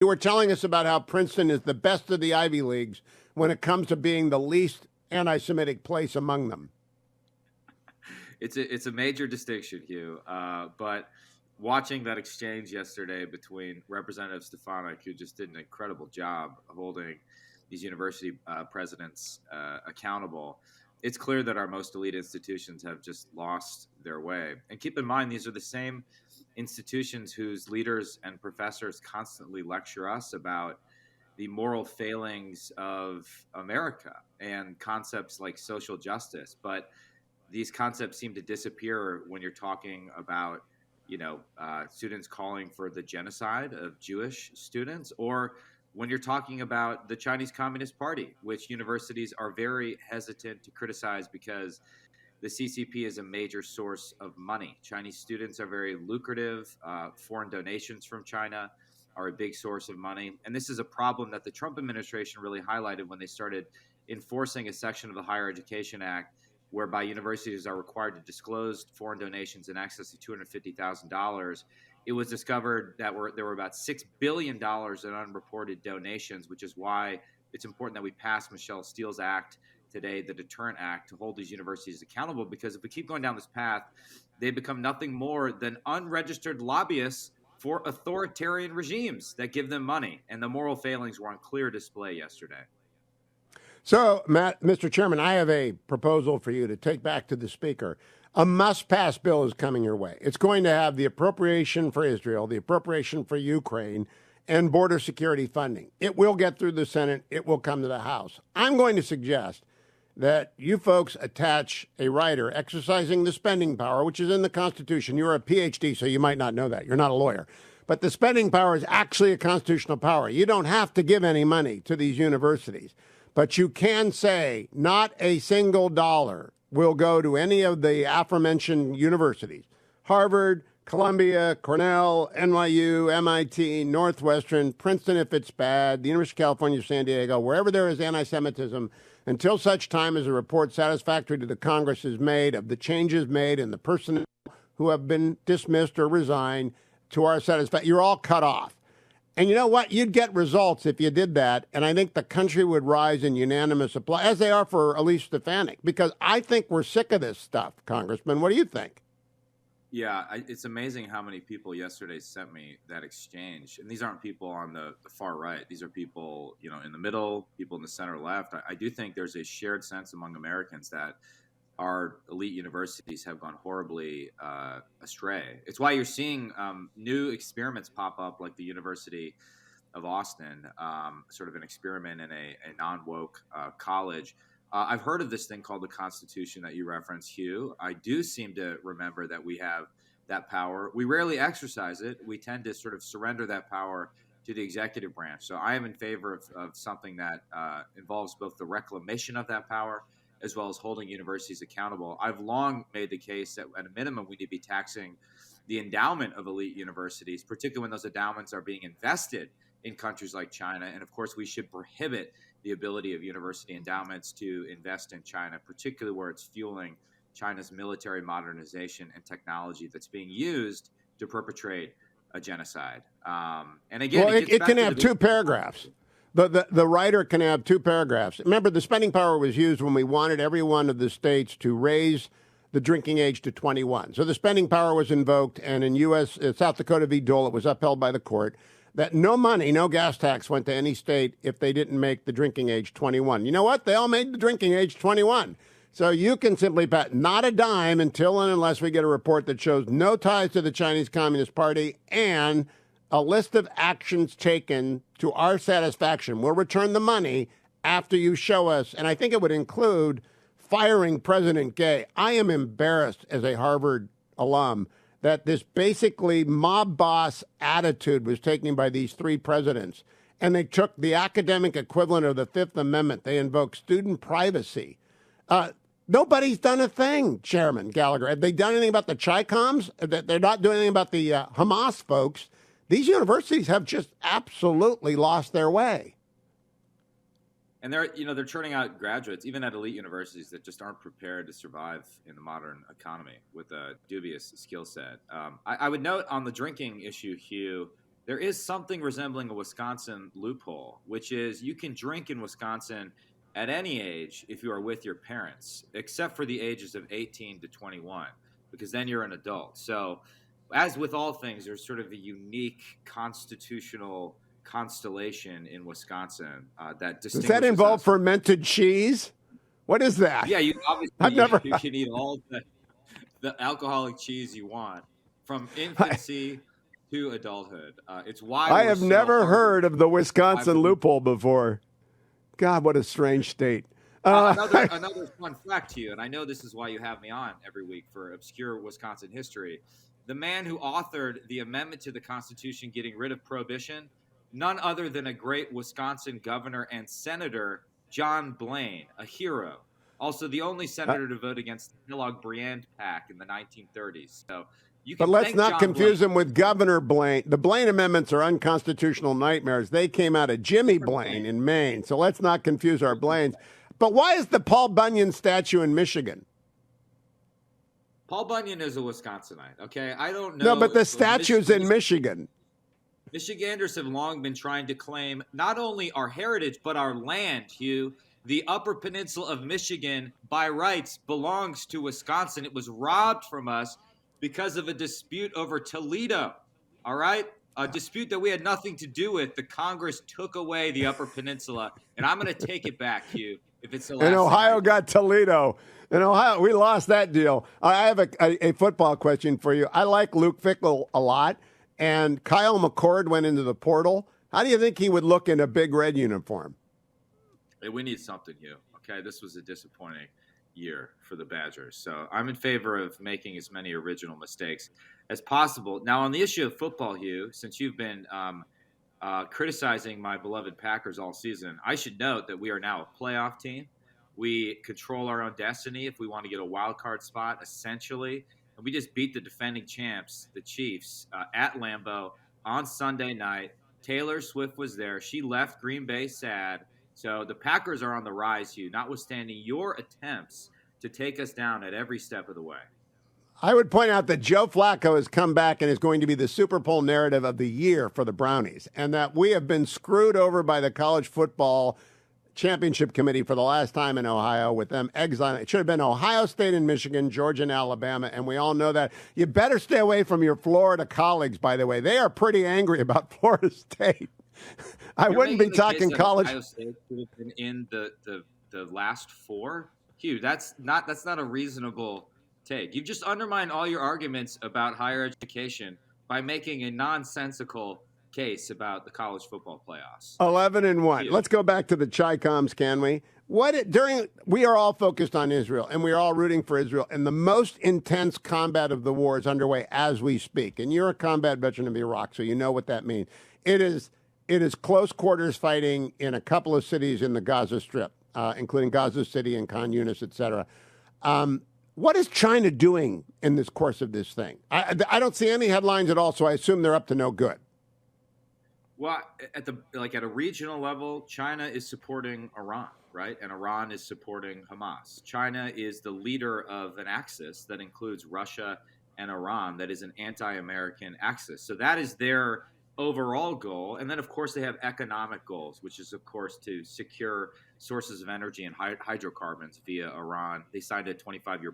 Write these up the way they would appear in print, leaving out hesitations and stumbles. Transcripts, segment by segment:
You were telling us about how Princeton is the best of the Ivy Leagues when it comes to being the least anti-Semitic place among them. It's a major distinction, Hugh. But watching that exchange yesterday between Representative Stefanik, who just did an incredible job holding these university presidents accountable, it's clear that our most elite institutions have just lost their way. And keep in mind, these are the same institutions whose leaders and professors constantly lecture us about the moral failings of America and concepts like social justice. But these concepts seem to disappear when you're talking about, students calling for the genocide of Jewish students, or when you're talking about the Chinese Communist Party, which universities are very hesitant to criticize because the CCP is a major source of money. Chinese students are very lucrative. Foreign donations from China are a big source of money. And this is a problem that the Trump administration really highlighted when they started enforcing a section of the Higher Education Act whereby universities are required to disclose foreign donations in excess of $250,000. It was discovered that there were about $6 billion in unreported donations, which is why it's important that we pass Michelle Steele's act today, the Deterrent Act, to hold these universities accountable. Because if we keep going down this path, they become nothing more than unregistered lobbyists for authoritarian regimes that give them money. And the moral failings were on clear display yesterday. So, Matt, Mr. Chairman, I have a proposal for you to take back to the Speaker. A must-pass bill is coming your way. It's going to have the appropriation for Israel, the appropriation for Ukraine, and border security funding. It will get through the Senate. It will come to the House. I'm going to suggest that you folks attach a writer exercising the spending power, which is in the Constitution. You're a PhD, so you might not know that. You're not a lawyer. But the spending power is actually a constitutional power. You don't have to give any money to these universities. But you can say not a single dollar will go to any of the aforementioned universities. Harvard, Columbia, Cornell, NYU, MIT, Northwestern, Princeton if it's bad, the University of California, San Diego, wherever there is anti-Semitism, until such time as a report satisfactory to the Congress is made of the changes made and the personnel who have been dismissed or resigned to our satisfaction. You're all cut off. And you know what? You'd get results if you did that. And I think the country would rise in unanimous applause, as they are for Elise Stefanik, because I think we're sick of this stuff, Congressman. What do you think? Yeah, it's amazing how many people yesterday sent me that exchange. And these aren't people on the far right. These are people, in the middle, people in the center left. I do think there's a shared sense among Americans that our elite universities have gone horribly astray. It's why you're seeing new experiments pop up, like the University of Austin, sort of an experiment in a non-woke college. I've heard of this thing called the Constitution that you referenced, Hugh. I do seem to remember that we have that power. We rarely exercise it. We tend to sort of surrender that power to the executive branch. So I am in favor of something that involves both the reclamation of that power as well as holding universities accountable. I've long made the case that at a minimum we need to be taxing the endowment of elite universities, particularly when those endowments are being invested in countries like China. And of course, we should prohibit the ability of university endowments to invest in China, particularly where it's fueling China's military modernization and technology that's being used to perpetrate a genocide. And again, well, it can have two paragraphs. The writer can have two paragraphs. Remember, the spending power was used when we wanted every one of the states to raise the drinking age to 21. So the spending power was invoked, and in South Dakota v. Dole, it was upheld by the court that no money, no gas tax went to any state if they didn't make the drinking age 21. You know what? They all made the drinking age 21. So you can simply pat not a dime until and unless we get a report that shows no ties to the Chinese Communist Party and a list of actions taken to our satisfaction. We'll return the money after you show us, and I think it would include firing President Gay. I am embarrassed as a Harvard alum that this basically mob boss attitude was taken by these three presidents, and they took the academic equivalent of the Fifth Amendment. They invoked student privacy. Nobody's done a thing, Chairman Gallagher. Have they done anything about the Chi-Coms? They're not doing anything about the Hamas folks. These universities have just absolutely lost their way. And they're churning out graduates, even at elite universities, that just aren't prepared to survive in the modern economy with a dubious skill set. I would note on the drinking issue, Hugh, there is something resembling a Wisconsin loophole, which is you can drink in Wisconsin at any age if you are with your parents, except for the ages of 18 to 21, because then you're an adult. So, as with all things, there's sort of a unique constitutional constellation in Wisconsin that Does that distinguishes involve us. fermented cheese? What is that? Yeah, you I've obviously never. you can eat all the alcoholic cheese you want from infancy to adulthood. It's why I we're have so never hard. heard of the Wisconsin loophole before. God, what a strange state. Another fun fact to you, and I know this is why you have me on every week for obscure Wisconsin history. The man who authored the amendment to the Constitution getting rid of prohibition, none other than a great Wisconsin governor and senator, John Blaine, a hero. Also, the only senator to vote against the Kellogg-Briand Pact in the 1930s. So you But can let's thank not John Blaine. confuse him with Governor Blaine. The Blaine amendments are unconstitutional nightmares. They came out of Jimmy Blaine in Maine. So let's not confuse our Blaines. But why is the Paul Bunyan statue in Michigan? Paul Bunyan is a Wisconsinite, okay? I don't know. No, but the statue's in Michigan. Michiganders have long been trying to claim not only our heritage, but our land, Hugh. The Upper Peninsula of Michigan, by rights, belongs to Wisconsin. It was robbed from us because of a dispute over Toledo, all right? A dispute that we had nothing to do with. The Congress took away the Upper Peninsula, and I'm going to take it back, Hugh, if it's the last And Ohio thing got Toledo. In Ohio, we lost that deal. I have a football question for you. I like Luke Fickell a lot, and Kyle McCord went into the portal. How do you think he would look in a big red uniform? Hey, we need something, Hugh. Okay, this was a disappointing year for the Badgers. So I'm in favor of making as many original mistakes as possible. Now, on the issue of football, Hugh, since you've been criticizing my beloved Packers all season, I should note that we are now a playoff team. We control our own destiny if we want to get a wild card spot, essentially. And we just beat the defending champs, the Chiefs, at Lambeau on Sunday night. Taylor Swift was there. She left Green Bay sad. So the Packers are on the rise, Hugh, notwithstanding your attempts to take us down at every step of the way. I would point out that Joe Flacco has come back and is going to be the Super Bowl narrative of the year for the Brownies, and that we have been screwed over by the college football championship committee for the last time in Ohio with them exiling. It should have been Ohio State and Michigan, Georgia and Alabama, and we all know that. You better stay away from your Florida colleagues, by the way. They are pretty angry about Florida State. I wouldn't be talking college. Ohio State could have been in the last four. Hugh, that's not a reasonable take. You've just undermined all your arguments about higher education by making a nonsensical case about the college football playoffs. 11-1. Hugh. Let's go back to the Chi-Coms, can we? We are all focused on Israel, and we are all rooting for Israel, and the most intense combat of the war is underway as we speak. And you're a combat veteran of Iraq, so you know what that means. It is close quarters fighting in a couple of cities in the Gaza Strip, including Gaza City and Khan Yunis, et cetera. What is China doing in this course of this thing? I don't see any headlines at all, so I assume they're up to no good. Well, at a regional level, China is supporting Iran, right? And Iran is supporting Hamas. China is the leader of an axis that includes Russia and Iran that is an anti-American axis. So that is their overall goal. And then, of course, they have economic goals, which is, of course, to secure sources of energy and hydrocarbons via Iran. They signed a 25-year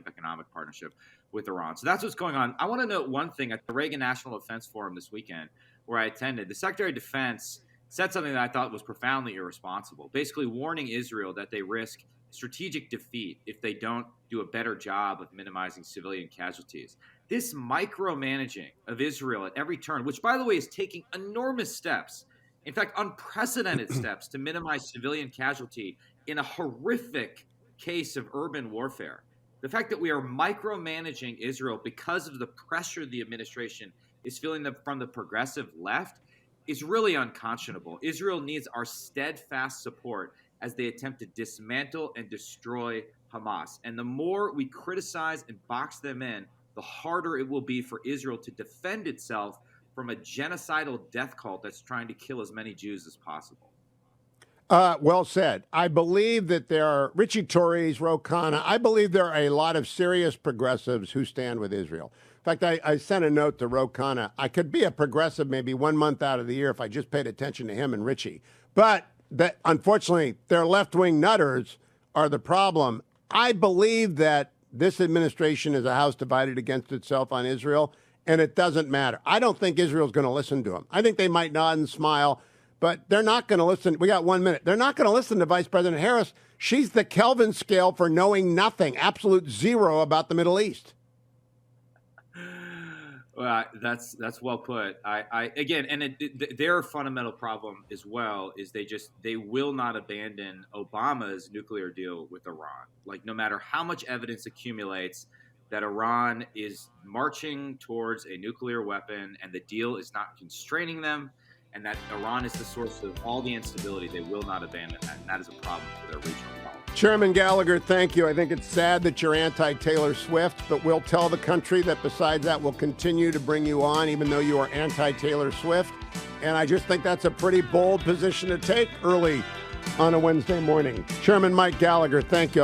economic partnership with Iran. So that's what's going on. I want to note one thing. At the Reagan National Defense Forum this weekend, where I attended, the Secretary of Defense said something that I thought was profoundly irresponsible, basically warning Israel that they risk strategic defeat if they don't do a better job of minimizing civilian casualties. This micromanaging of Israel at every turn, which, by the way, is taking enormous steps, in fact, unprecedented steps to minimize civilian casualty in a horrific case of urban warfare. The fact that we are micromanaging Israel because of the pressure the administration is feeling from the progressive left is really unconscionable. Israel needs our steadfast support as they attempt to dismantle and destroy Hamas. And the more we criticize and box them in, the harder it will be for Israel to defend itself from a genocidal death cult that's trying to kill as many Jews as possible. Well said. I believe that there are Richie Torres, Ro Khanna. I believe there are a lot of serious progressives who stand with Israel. fact, I sent a note to Ro Khanna. I could be a progressive maybe 1 month out of the year if I just paid attention to him and Richie. But that, unfortunately, their left-wing nutters are the problem. I believe that this administration is a house divided against itself on Israel, and it doesn't matter. I don't think Israel's going to listen to them. I think they might nod and smile, but they're not going to listen. We got 1 minute. They're not going to listen to Vice President Harris. She's the Kelvin scale for knowing nothing, absolute zero about the Middle East. Well, that's well put. I again, and their fundamental problem as well is they will not abandon Obama's nuclear deal with Iran. Like, no matter how much evidence accumulates that Iran is marching towards a nuclear weapon and the deal is not constraining them, and that Iran is the source of all the instability, they will not abandon that. And that is a problem for their regional politics. Chairman Gallagher, thank you. I think it's sad that you're anti-Taylor Swift, but we'll tell the country that besides that, we'll continue to bring you on, even though you are anti-Taylor Swift. And I just think that's a pretty bold position to take early on a Wednesday morning. Chairman Mike Gallagher, thank you.